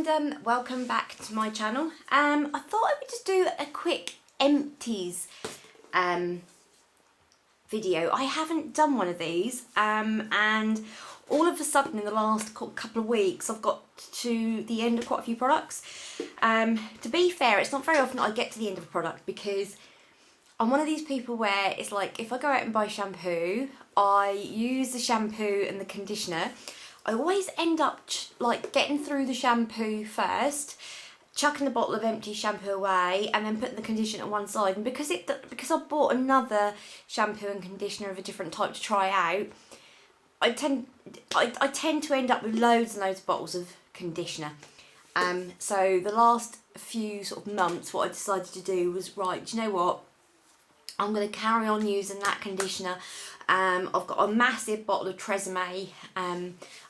and welcome back to my channel. I thought I would just do a quick empties video. I haven't done one of these and all of a sudden in the last couple of weeks I've got to the end of quite a few products. To be fair, it's not very often I get to the end of a product because I'm one of these people where it's like if I go out and buy shampoo, I use the shampoo and the conditioner. I always end up like getting through the shampoo first, chucking the bottle of empty shampoo away, and then putting the conditioner on one side. And because I bought another shampoo and conditioner of a different type to try out, I tend to end up with loads and loads of bottles of conditioner. So the last few sort of months, what I decided to do was, right, do you know what? I'm going to carry on using that conditioner. I've got a massive bottle of Tresemme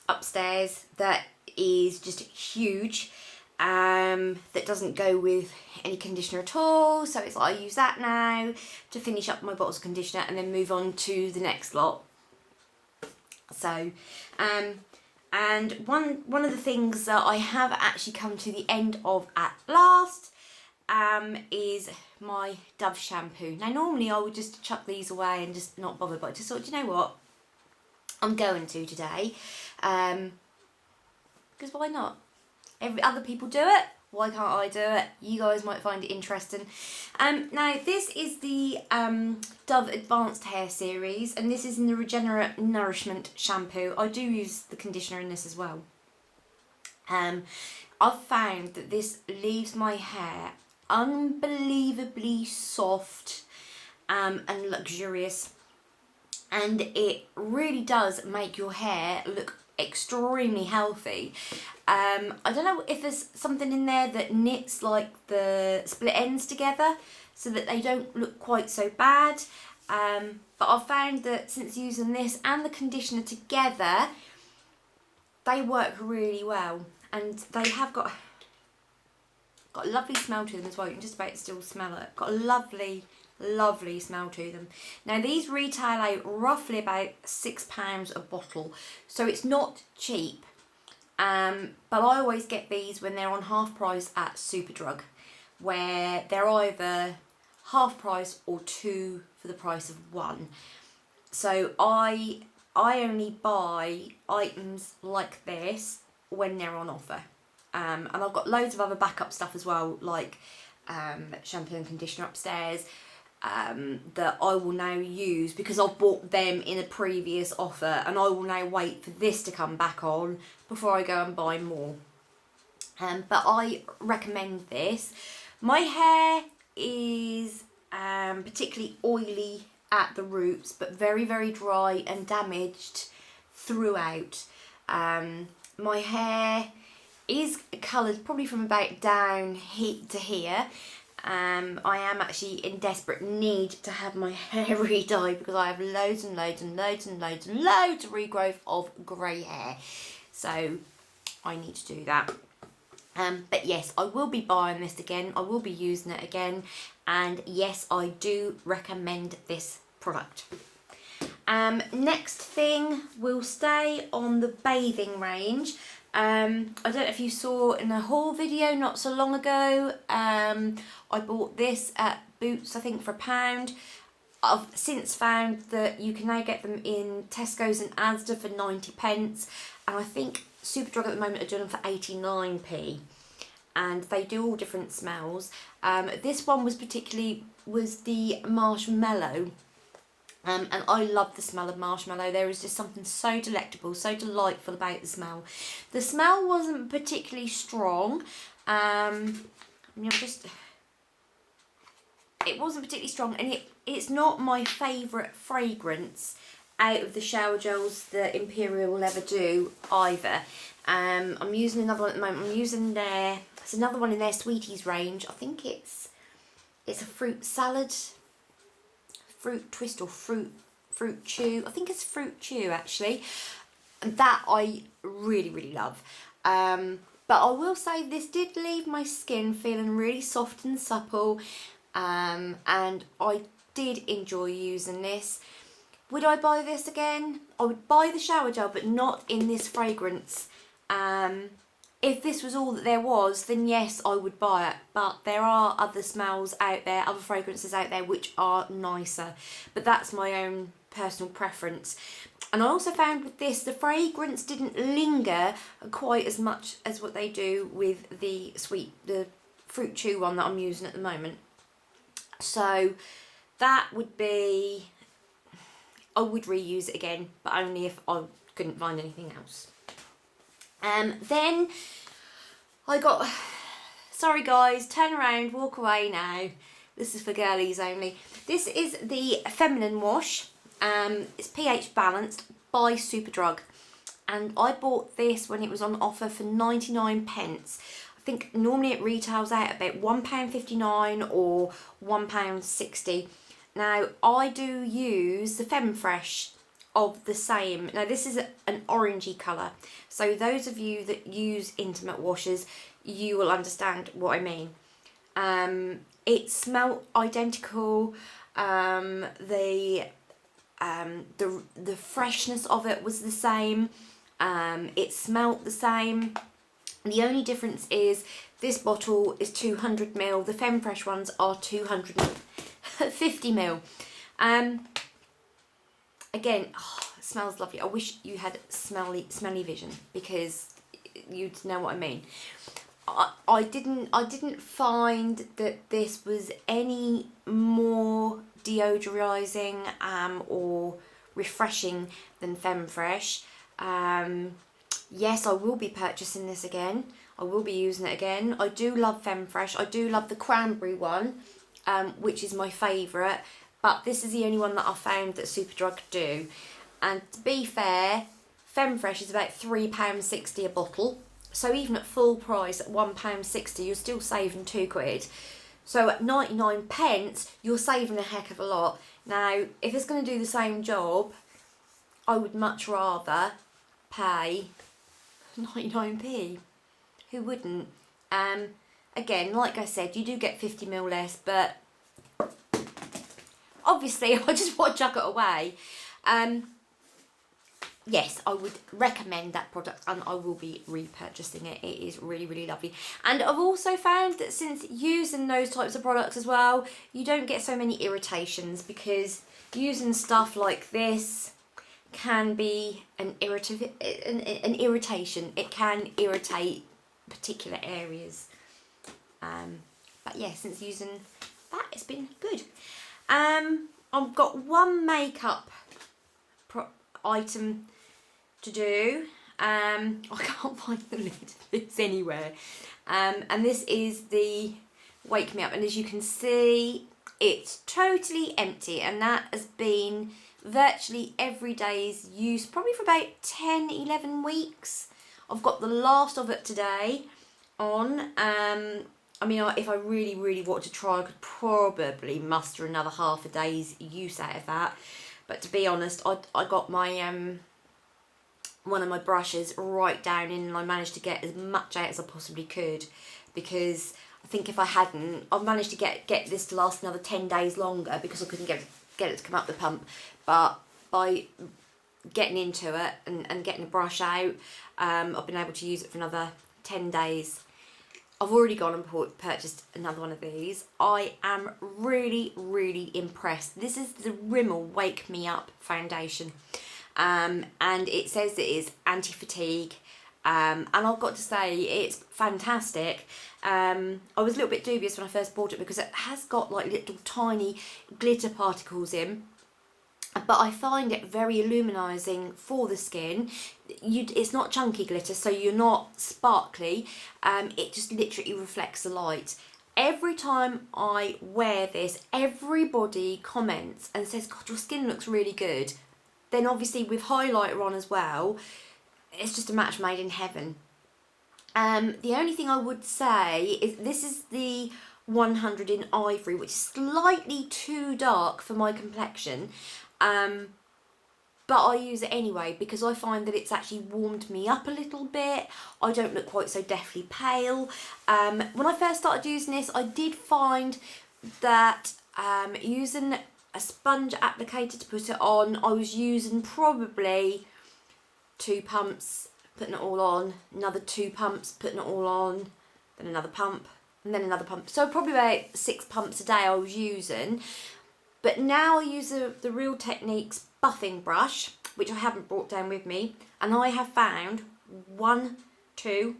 upstairs that is just huge, that doesn't go with any conditioner at all, so it's like I use that now to finish up my bottles of conditioner and then move on to the next lot. So and one of the things that I have actually come to the end of at last is my Dove shampoo. Now normally I would just chuck these away and just not bother, but I just thought, you know what, I'm going to today, because why not? Other people do it, why can't I do it? You guys might find it interesting. Now this is the Dove Advanced Hair Series, and this is in the Regenerate Nourishment shampoo. I do use the conditioner in this as well. I've found that this leaves my hair unbelievably soft and luxurious, and it really does make your hair look extremely healthy. I don't know if there's something in there that knits like the split ends together so that they don't look quite so bad, but I've found that since using this and the conditioner together, they work really well, and they have got a lovely smell to them as well. You can just about still smell it. Got a lovely smell to them. Now these retail out roughly about £6 a bottle, so it's not cheap, but I always get these when they're on half price at Superdrug, where they're either half price or two for the price of one. So I only buy items like this when they're on offer. And I've got loads of other backup stuff as well, like shampoo and conditioner upstairs, that I will now use because I've bought them in a previous offer, and I will now wait for this to come back on before I go and buy more. But I recommend this. My hair is particularly oily at the roots, but very, very dry and damaged throughout. My hair is coloured probably from about down to here. I am actually in desperate need to have my hair re-dyed because I have loads and loads and loads and loads and loads of regrowth of grey hair. So I need to do that. But yes, I will be buying this again. I will be using it again. And yes, I do recommend this product. Next thing, we'll stay on the bathing range. I don't know if you saw in a haul video not so long ago, I bought this at Boots, I think for £1. I've since found that you can now get them in Tesco's and Asda for 90p, and I think Superdrug at the moment are doing them for 89p, and they do all different smells. This one was the marshmallow. And I love the smell of marshmallow. There is just something so delectable, so delightful about the smell. The smell wasn't particularly strong. It wasn't particularly strong, and it's not my favourite fragrance out of the shower gels that Imperial will ever do either. I'm using another one at the moment. It's another one in their Sweeties range. I think it's a fruit salad, fruit twist, or fruit chew. I think it's fruit chew actually, and that I really love. But I will say this did leave my skin feeling really soft and supple, and I did enjoy using this. Would I buy this again? I would buy the shower gel, but not in this fragrance. if this was all that there was, then yes, I would buy it. But there are other smells out there, other fragrances out there which are nicer. But that's my own personal preference. And I also found with this, the fragrance didn't linger quite as much as what they do with the Fruit Chew one that I'm using at the moment. So that would be, I would reuse it again, but only if I couldn't find anything else. Then I got, sorry guys, turn around, walk away now. This is for girlies only. This is the Feminine Wash. It's pH balanced by Superdrug. And I bought this when it was on offer for 99 pence. I think normally it retails out about £1.59 or £1.60. Now I do use the Femfresh of the same. Now this is an orangey colour, so those of you that use intimate washers, you will understand what I mean. It smelled identical. The freshness of it was the same. It smelt the same. The only difference is this bottle is 200ml. The Femfresh ones are 250ml. Again, it smells lovely. I wish you had smelly vision because you'd know what I mean. I didn't find that this was any more deodorizing or refreshing than Femfresh. Yes, I will be purchasing this again. I will be using it again. I do love Femfresh. I do love the cranberry one, which is my favourite. But this is the only one that I found that Superdrug do. And to be fair, Femfresh is about £3.60 a bottle. So even at full price at £1.60, you're still saving £2. So at 99 pence, you're saving a heck of a lot. Now, if it's going to do the same job, I would much rather pay 99p. Who wouldn't? Again, like I said, you do get 50ml less, but obviously I just want to chuck it away. Yes, I would recommend that product and I will be repurchasing it. It is really, really lovely. And I've also found that since using those types of products as well, you don't get so many irritations, because using stuff like this can be an irritation. It can irritate particular areas. But yeah, since using that, it's been good. I've got one makeup item to do. I can't find the lid of this anywhere. And this is the Wake Me Up, and as you can see, it's totally empty, and that has been virtually every day's use, probably for about 10-11 weeks. I've got the last of it today on. I mean, if I really, really wanted to try, I could probably muster another half a day's use out of that. But to be honest, I got my one of my brushes right down in, and I managed to get as much out as I possibly could, because I think if I hadn't, I've managed to get this to last another 10 days longer because I couldn't get it to come up the pump. But by getting into it and getting the brush out, I've been able to use it for another 10 days. I've already gone and purchased another one of these. I am really, really impressed. This is the Rimmel Wake Me Up foundation. And it says it is anti-fatigue. And I've got to say, it's fantastic. I was a little bit dubious when I first bought it because it has got like little tiny glitter particles in. But I find it very illuminizing for the skin. It's not chunky glitter, so you're not sparkly. It just literally reflects the light. Every time I wear this, everybody comments and says, God, your skin looks really good. Then obviously with highlighter on as well, it's just a match made in heaven. The only thing I would say is this is the 100 in Ivory, which is slightly too dark for my complexion. But I use it anyway because I find that it's actually warmed me up a little bit. I don't look quite so deathly pale. When I first started using this, I did find that using a sponge applicator to put it on, I was using probably 2 pumps, putting it all on, another 2 pumps, putting it all on, then another pump, and then another pump. So probably about 6 pumps a day I was using. But now I use the Real Techniques buffing brush, which I haven't brought down with me, and I have found 1, 2,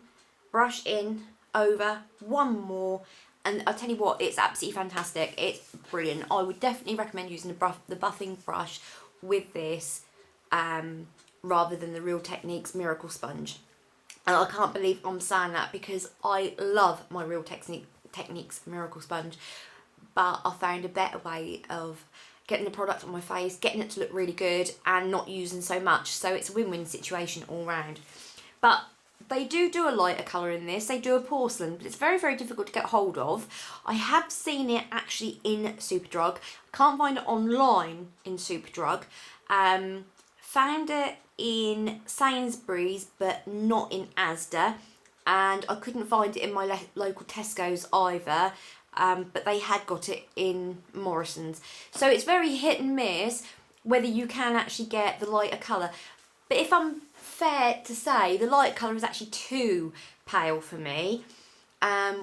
brush in, over, 1 more, and I tell you what, it's absolutely fantastic. It's brilliant. I would definitely recommend using the buffing brush with this rather than the Real Techniques Miracle Sponge. And I can't believe I'm saying that because I love my Real Techniques Miracle Sponge, but I found a better way of getting the product on my face, getting it to look really good, and not using so much. So it's a win-win situation all round. But they do a lighter colour in this. They do a porcelain, but it's very, very difficult to get hold of. I have seen it actually in Superdrug. I can't find it online in Superdrug. Found it in Sainsbury's, but not in Asda. And I couldn't find it in my local Tesco's either. But they had got it in Morrison's. So it's very hit and miss whether you can actually get the lighter colour. But if I'm fair to say, the light colour is actually too pale for me.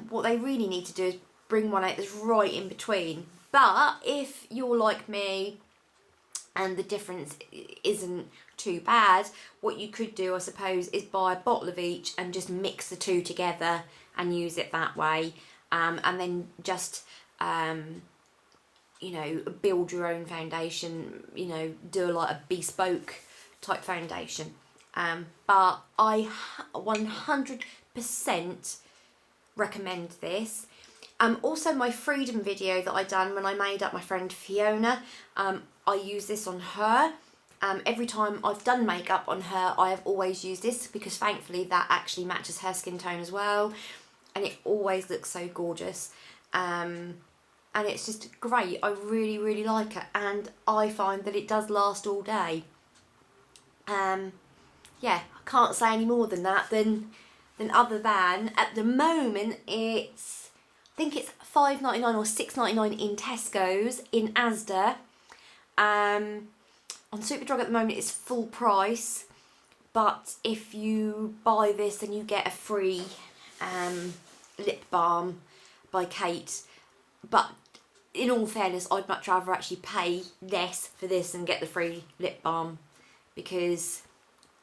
What they really need to do is bring one out that's right in between. But if you're like me and the difference isn't too bad, what you could do, I suppose, is buy a bottle of each and just mix the two together and use it that way. And then just, you know, build your own foundation, you know, do like a bespoke type foundation. But I 100% recommend this. Also my Freedom video that I done when I made up my friend Fiona, I use this on her. Every time I've done makeup on her, I have always used this because thankfully that actually matches her skin tone as well. And it always looks so gorgeous. And it's just great. I really, really like it. And I find that it does last all day. Yeah, I can't say any more than that, than other than, at the moment, I think it's $5.99 or $6.99 in Tesco's, in Asda. On Superdrug at the moment it's full price. But if you buy this, then you get a free lip balm by Kate. But in all fairness, I'd much rather actually pay less for this and get the free lip balm, because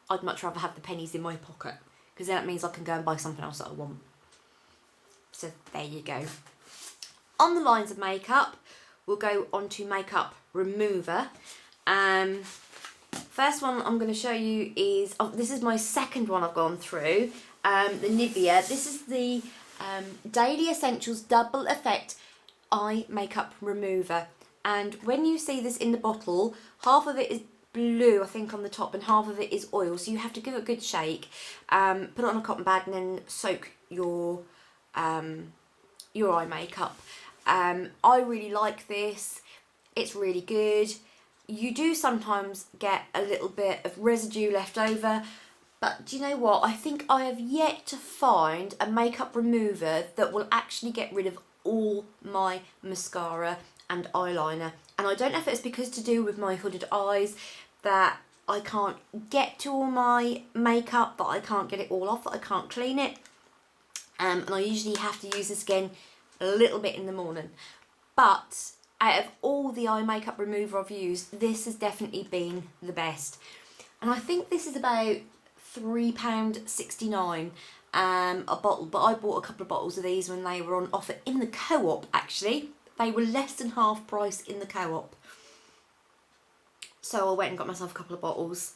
I'd much rather have the pennies in my pocket, because then that means I can go and buy something else that I want. So there you go. On the lines of makeup, we'll go on to makeup remover. First one I'm going to show you is, this is my second one I've gone through, the Nivea. This is the Daily Essentials Double Effect Eye Makeup Remover. And when you see this in the bottle, half of it is blue, I think, on the top, and half of it is oil. So you have to give it a good shake, put it on a cotton bag, and then soak your eye makeup. I really like this. It's really good. You do sometimes get a little bit of residue left over, but do you know what? I think I have yet to find a makeup remover that will actually get rid of all my mascara and eyeliner. And I don't know if it's because to do with my hooded eyes that I can't get to all my makeup, that I can't get it all off, that I can't clean it. And I usually have to use this again a little bit in the morning. But out of all the eye makeup remover I've used, this has definitely been the best. And I think this is about £3.69 a bottle, but I bought a couple of bottles of these when they were on offer in the Co-op. Actually, they were less than half price in the Co-op, so I went and got myself a couple of bottles,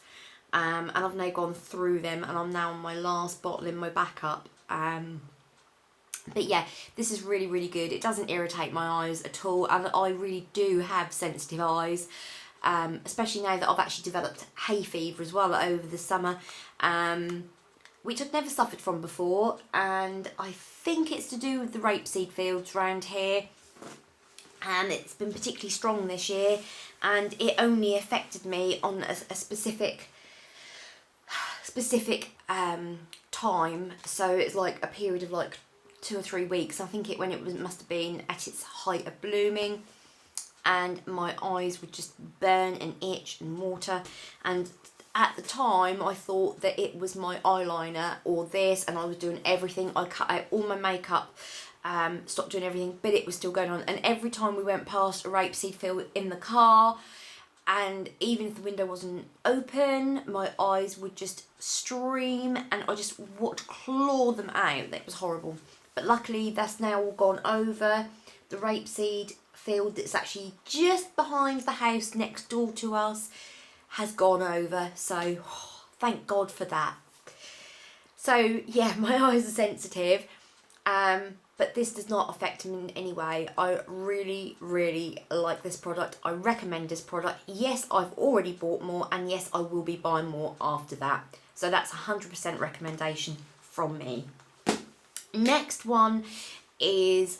and I've now gone through them, and I'm now on my last bottle in my backup. But yeah, this is really, really good. It doesn't irritate my eyes at all, and I really do have sensitive eyes, especially now that I've actually developed hay fever as well over the summer, which I've never suffered from before, and I think it's to do with the rapeseed fields around here, and it's been particularly strong this year, and it only affected me on a specific time, so it's like a period of like 2 or 3 weeks. I think must have been at its height of blooming, and my eyes would just burn and itch and water, and at the time I thought that it was my eyeliner or this, and I was doing everything. I cut out all my makeup, stopped doing everything, but it was still going on. And every time we went past a rapeseed field in the car, and even if the window wasn't open, my eyes would just stream and I just wanted to claw them out. That was horrible. But luckily that's now all gone over. The rapeseed field that's actually just behind the house next door to us has gone over, so thank God for that. So yeah, my eyes are sensitive, but this does not affect them in any way. I really, really like this product. I recommend this product. Yes, I've already bought more, and yes, I will be buying more after that. So that's 100% recommendation from me. Next one is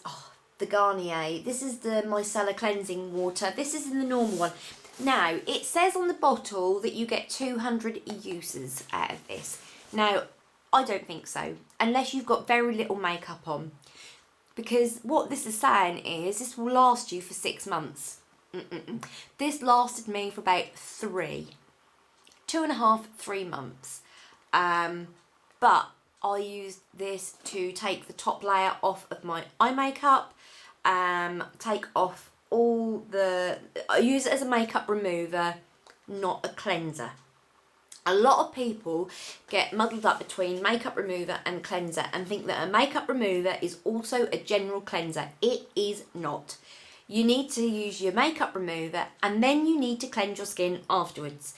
the Garnier. This is the micellar cleansing water. This is in the normal one. Now, it says on the bottle that you get 200 uses out of this. Now, I don't think so, unless you've got very little makeup on. Because what this is saying is this will last you for 6 months. This lasted me for about 2.5-3 months. But I used this to take the top layer off of my eye makeup, take off all the, I use it as a makeup remover, not a cleanser. A lot of people get muddled up between makeup remover and cleanser and think that a makeup remover is also a general cleanser. It is not. You need to use your makeup remover and then you need to cleanse your skin afterwards,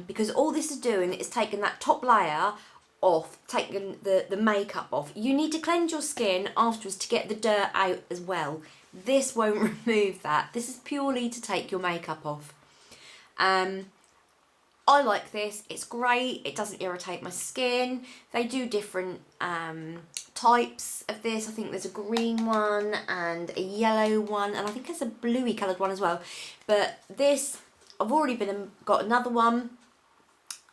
because all this is doing is taking that top layer off, taking the makeup off. You need to cleanse your skin afterwards to get the dirt out as well. This won't remove that. This is purely to take your makeup off. I like this. It's great. It doesn't irritate my skin. They do different types of this. I think there's a green one and a yellow one, and I think there's a bluey coloured one as well. But this, I've already got another one.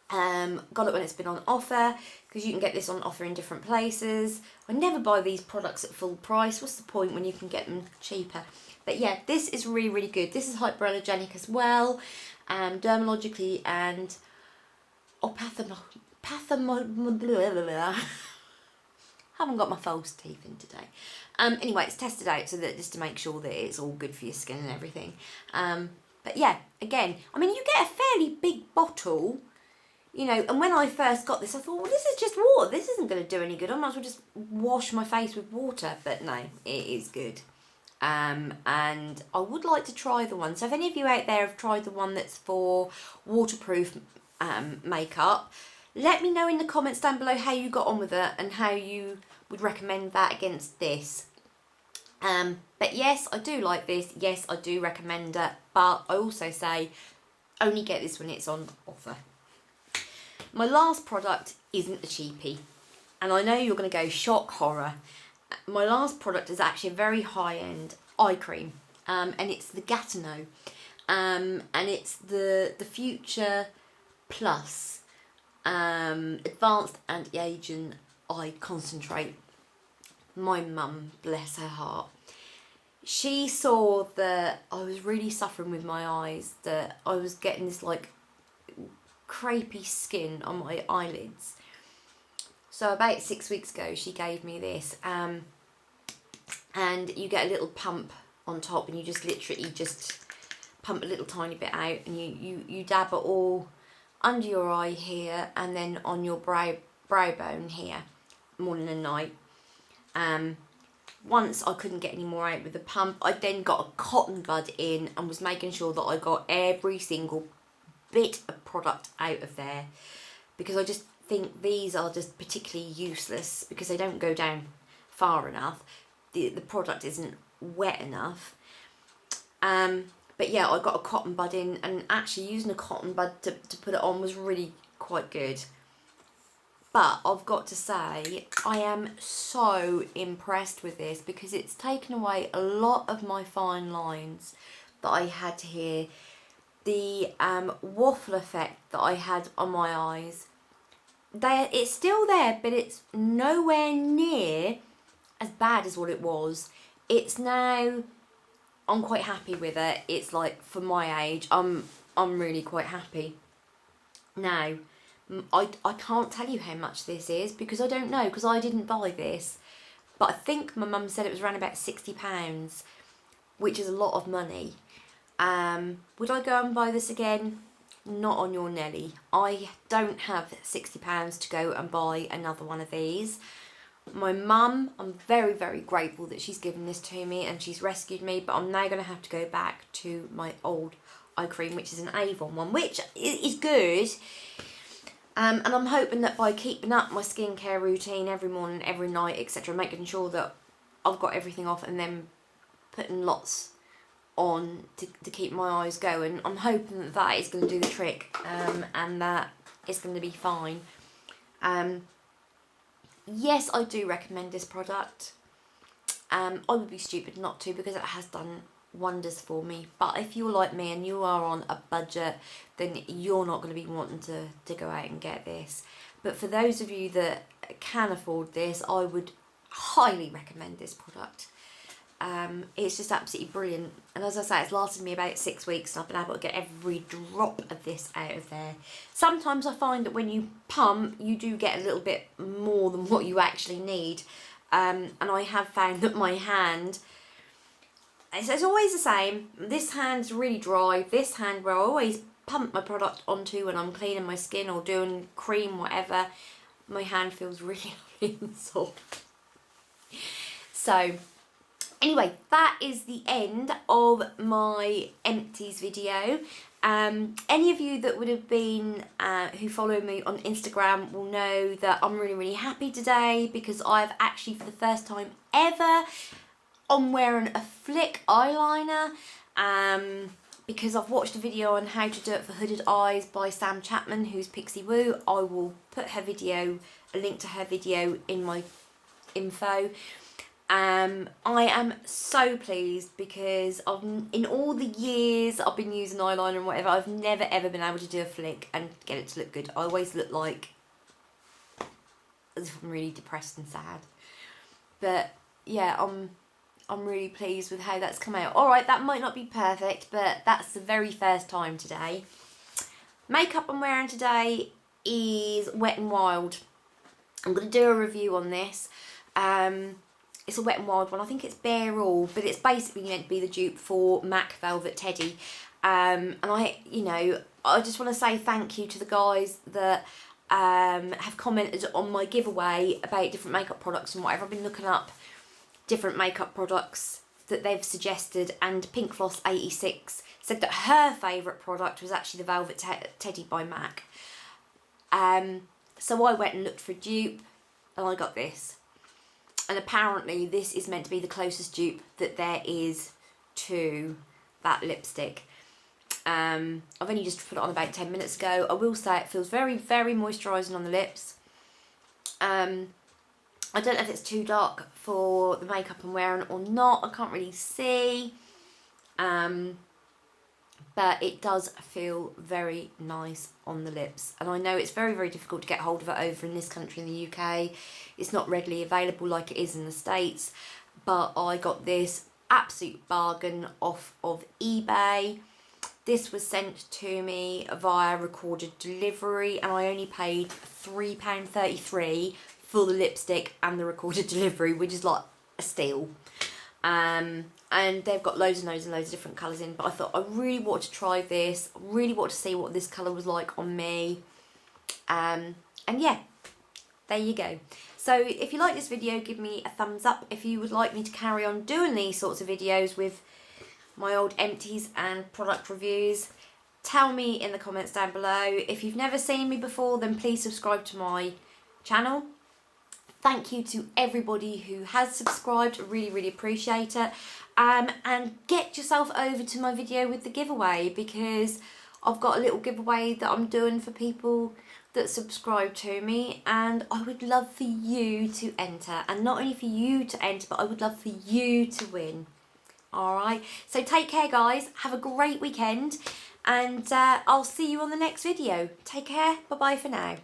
Got it when it's been on offer, because you can get this on offer in different places. I never buy these products at full price. What's the point when you can get them cheaper? But yeah, this is really, really good. This is hyperallergenic as well, dermatologically and haven't got my false teeth in today. Anyway, it's tested out so that just to make sure that it's all good for your skin and everything. But yeah, again, I mean, you get a fairly big bottle. You know, and when I first got this, I thought, well, this is just water. This isn't going to do any good. I might as well just wash my face with water. But no, it is good. And I would like to try the one. So if any of you out there have tried the one that's for waterproof makeup, let me know in the comments down below how you got on with it and how you would recommend that against this. But yes, I do like this. Yes, I do recommend it. But I also say only get this when it's on offer. My last product isn't a cheapie, and I know you're going to go shock horror. My last product is actually a very high-end eye cream, and it's the Gatineau, and it's the Future Plus Advanced Anti-Aging Eye Concentrate. My mum, bless her heart, she saw that I was really suffering with my eyes, that I was getting this like crepey skin on my eyelids. So about 6 weeks ago she gave me this, and you get a little pump on top, and you just literally just pump a little tiny bit out, and you dab it all under your eye here and then on your brow bone here, morning and night. Once I couldn't get any more out with the pump, I then got a cotton bud in and was making sure that I got every single bit of product out of there, because I just think these are just particularly useless because they don't go down far enough. The product isn't wet enough. But yeah, I got a cotton bud in, and actually using a cotton bud to put it on was really quite good. But I've got to say, I am so impressed with this because it's taken away a lot of my fine lines that I had here. The waffle effect that I had on my eyes, it's still there, but it's nowhere near as bad as what it was. It's now, I'm quite happy with it. It's like, for my age, I'm really quite happy. Now, I can't tell you how much this is because I don't know, because I didn't buy this. But I think my mum said it was around about £60, which is a lot of money. Would I go and buy this again? Not on your Nelly. I don't have £60 to go and buy another one of these. My mum, I'm very, very grateful that she's given this to me and she's rescued me, but I'm now going to have to go back to my old eye cream, which is an Avon one, which is good. And I'm hoping that by keeping up my skincare routine every morning, every night, etc., making sure that I've got everything off and then putting lots on to keep my eyes going, I'm hoping that that is going to do the trick, and that it's going to be fine. Yes, I do recommend this product. I would be stupid not to, because it has done wonders for me. But if you're like me and you are on a budget, then you're not going to be wanting to go out and get this. But for those of you that can afford this, I would highly recommend this product. It's just absolutely brilliant, and as I say, it's lasted me about 6 weeks and I've been able to get every drop of this out of there. Sometimes I find that when you pump, you do get a little bit more than what you actually need, and I have found that my hand, it's always the same. This hand's really dry. This hand, where I always pump my product onto when I'm cleaning my skin or doing cream, whatever, my hand feels really lovely and soft. So anyway, that is the end of my Empties video. Any of you that would have been, who follow me on Instagram, will know that I'm really, really happy today, because I've actually, for the first time ever, I'm wearing a flick eyeliner, because I've watched a video on how to do it for hooded eyes by Sam Chapman, who's Pixiwoo. I will put her video, a link to her video, in my info. I am so pleased, because in all the years I've been using eyeliner and whatever, I've never ever been able to do a flick and get it to look good. I always look like as if I'm really depressed and sad. But yeah, I'm really pleased with how that's come out. Alright, that might not be perfect, but that's the very first time today. Makeup I'm wearing today is Wet n Wild. I'm going to do a review on this. It's a Wet n Wild one. I think it's Bare All, but it's basically meant to be the dupe for MAC Velvet Teddy. And I just want to say thank you to the guys that have commented on my giveaway about different makeup products and whatever. I've been looking up different makeup products that they've suggested, and Pink Floss 86 said that her favourite product was actually the Velvet Teddy by MAC. So I went and looked for a dupe, and I got this. And apparently this is meant to be the closest dupe that there is to that lipstick. I've only just put it on about 10 minutes ago. I will say it feels very, very moisturising on the lips. I don't know if it's too dark for the makeup I'm wearing or not. I can't really see. But it does feel very nice on the lips. And I know it's very, very difficult to get hold of it over in this country, in the UK. It's not readily available like it is in the States. But I got this absolute bargain off of eBay. This was sent to me via recorded delivery, and I only paid £3.33 for the lipstick and the recorded delivery, which is like a steal. And they've got loads and loads and loads of different colours in, but I thought I really wanted to try this. I really wanted to see what this colour was like on me. And yeah, there you go. So if you like this video, give me a thumbs up. If you would like me to carry on doing these sorts of videos with my old Empties and product reviews, tell me in the comments down below. If you've never seen me before, then please subscribe to my channel. Thank you to everybody who has subscribed. I really, really appreciate it. And get yourself over to my video with the giveaway, because I've got a little giveaway that I'm doing for people that subscribe to me, and I would love for you to enter. And not only for you to enter, but I would love for you to win. Alright, so take care guys, have a great weekend, and I'll see you on the next video. Take care, bye bye for now.